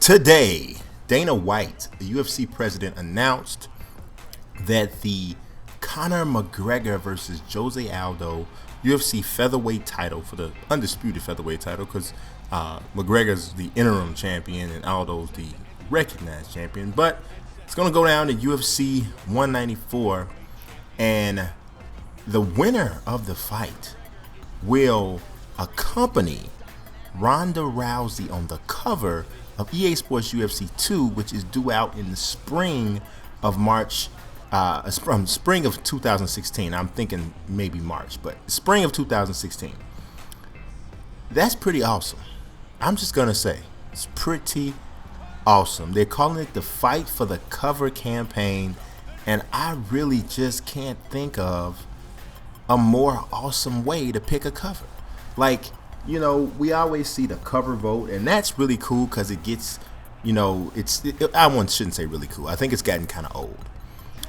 Today, Dana White, the UFC president, announced that the Conor McGregor versus Jose Aldo UFC featherweight title, for the undisputed featherweight title, because McGregor's the interim champion and Aldo's the recognized champion, but it's going to go down to UFC 194, and the winner of the fight will accompany Ronda Rousey on the cover of EA Sports UFC 2, which is due out in the spring of spring of 2016. I'm thinking maybe March, but spring of 2016. That's pretty awesome. I'm just gonna say it's pretty awesome. They're calling it the Fight for the Cover campaign, and I really just can't think of a more awesome way to pick a cover. Like, you know, we always see the cover vote, and that's really cool because it gets, you know, I shouldn't say really cool. I think it's gotten kind of old.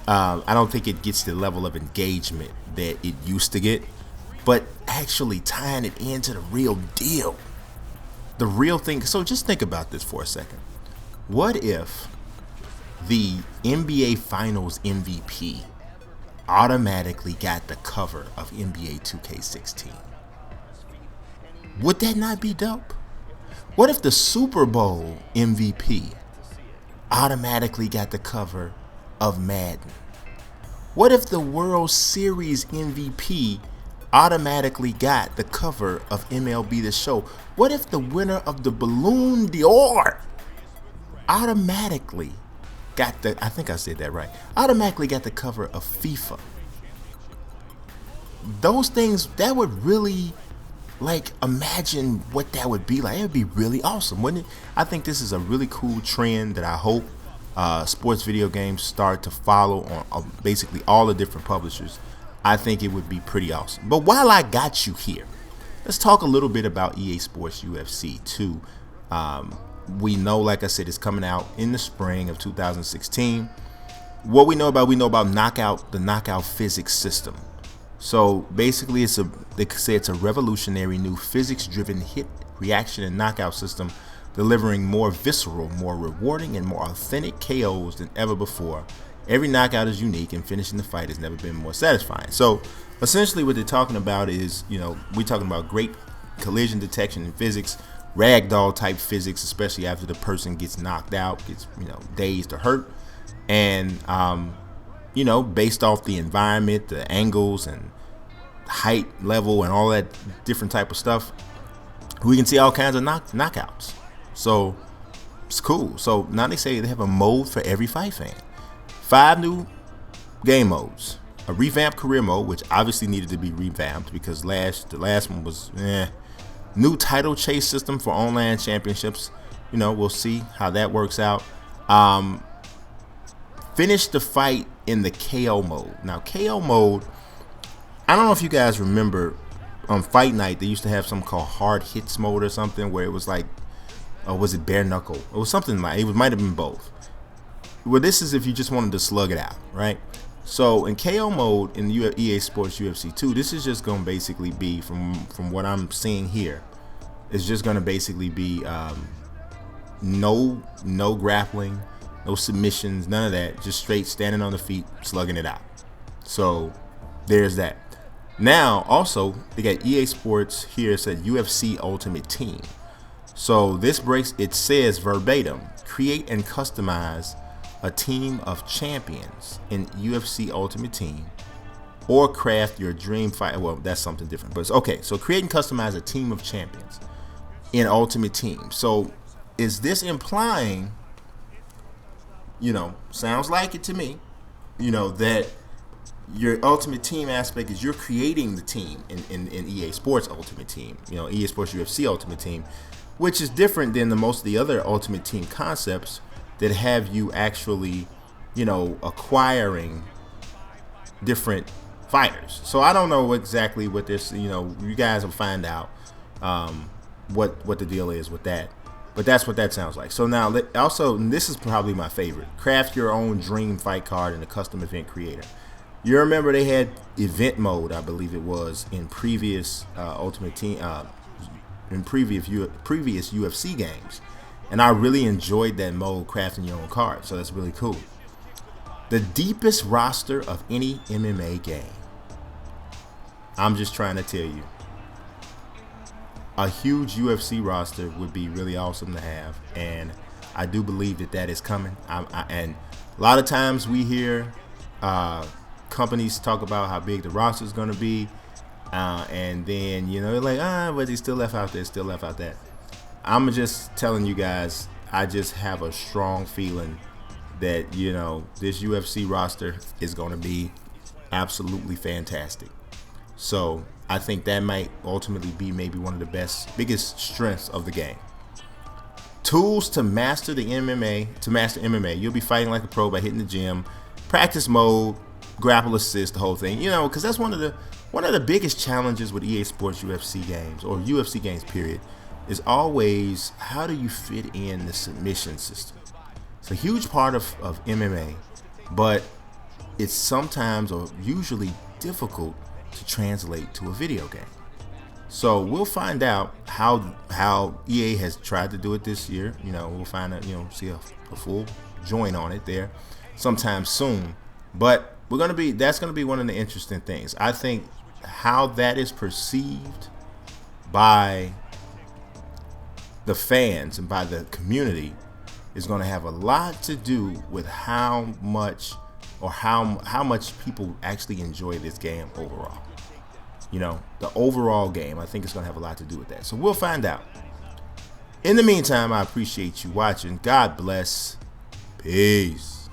I don't think it gets the level of engagement that it used to get, but actually tying it into the real deal, the real thing. So just think about this for a second. What if the NBA Finals MVP automatically got the cover of NBA 2K16? Would that not be dope? What if the Super Bowl MVP automatically got the cover of Madden? What if the World Series MVP automatically got the cover of MLB The Show? What if the winner of the Ballon d'Or automatically got the, I think I said that right, automatically got the cover of FIFA? Those things, that would really, like, imagine what that would be like. It would be really awesome, wouldn't it? I think this is a really cool trend that I hope sports video games start to follow on basically all the different publishers. I think it would be pretty awesome. But while I got you here, let's talk a little bit about EA Sports UFC 2. We know, like I said, it's coming out in the spring of 2016. What we know about the knockout physics system. So basically, they could say it's a revolutionary new physics-driven hit, reaction, and knockout system, delivering more visceral, more rewarding, and more authentic KOs than ever before. Every knockout is unique, and finishing the fight has never been more satisfying. So essentially what they're talking about is, you know, we're talking about great collision detection and physics, ragdoll type physics, especially after the person gets knocked out, gets, you know, dazed or hurt. And, you know, based off the environment, the angles and height level and all that different type of stuff, we can see all kinds of knockouts. So it's cool. So now they say they have a mode for every fight fan. 5 new game modes. A revamped career mode, which obviously needed to be revamped because the last one was New title chase system for online championships. You know, we'll see how that works out. Finish the fight in the KO mode. Now, KO mode, I don't know if you guys remember on Fight Night, they used to have something called hard hits mode or something, where it was like, or was it bare knuckle? It was something like, might have been both. Well, this is if you just wanted to slug it out, right? So in KO mode in EA Sports UFC 2, this is just going to basically be, from what I'm seeing here, it's just going to basically be no grappling, no submissions, none of that. Just straight standing on the feet, slugging it out. So there's that. Now, also, they got EA Sports here. It said UFC Ultimate Team. So this breaks, it says verbatim, create and customize a team of champions in UFC Ultimate Team, or craft your dream fight. Well, that's something different, but it's okay. So create and customize a team of champions in Ultimate Team. So is this implying, you know, sounds like it to me, you know, that your Ultimate Team aspect is you're creating the team in EA Sports Ultimate Team, you know, EA Sports UFC Ultimate Team, which is different than most of the other Ultimate Team concepts that have you actually, you know, acquiring different fighters. So I don't know exactly what this, you know, you guys will find out what the deal is with that. But that's what that sounds like. So now, also, and this is probably my favorite, craft your own dream fight card in a custom event creator. You remember they had event mode, I believe it was, in previous Ultimate Team, in previous UFC games. And I really enjoyed that mode, crafting your own card. So that's really cool. The deepest roster of any MMA game. I'm just trying to tell you. A huge UFC roster would be really awesome to have. And I do believe that that is coming. And a lot of times we hear companies talk about how big the roster is going to be. And then, they're like, but they still left out there, I'm just telling you guys, I just have a strong feeling that, this UFC roster is going to be absolutely fantastic. So I think that might ultimately be maybe one of the biggest strengths of the game. Tools to master the MMA. To master MMA, you'll be fighting like a pro by hitting the gym, practice mode, grapple assist, the whole thing. Because that's one of the biggest challenges with EA Sports UFC games, or UFC games period, is always how do you fit in the submission system. It's a huge part of MMA, but it's sometimes or usually difficult to translate to a video game. So we'll find out how EA has tried to do it this year. We'll find out, see a full join on it there sometime soon. But that's gonna be one of the interesting things. I think how that is perceived by the fans and by the community is going to have a lot to do with how much people actually enjoy this game overall. The overall game, I think it's going to have a lot to do with that. So we'll find out. In the meantime, I appreciate you watching. God bless. Peace.